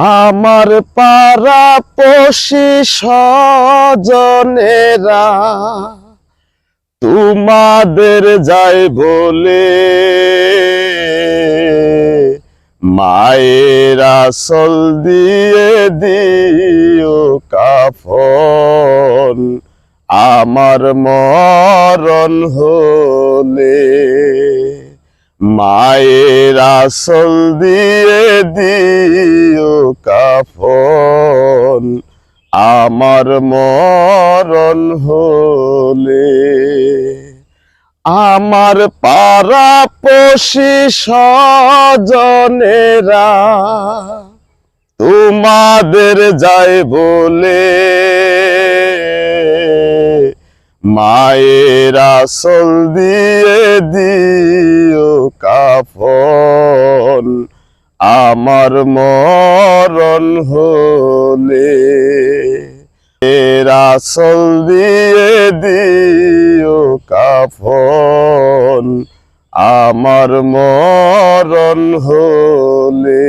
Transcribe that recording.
আমার পাড়া পড়শি স্বজনেরা তোমাদের যায় বলে মায়ের আঁচল দিয়ে দিও কাফন আমার মরণ হলে। মায়ের আঁচল দিয়ে দিও কাফন আমার মরণ হলে। আমার পাড়া পড়শি স্বজনেরা তোমাদের যায় বলে মায়ের আঁচল দিয়ে দিও কাফন আমার মরণ হলে। মায়ের আঁচল দিয়ে দিও কাফন আমার মরণ হলে।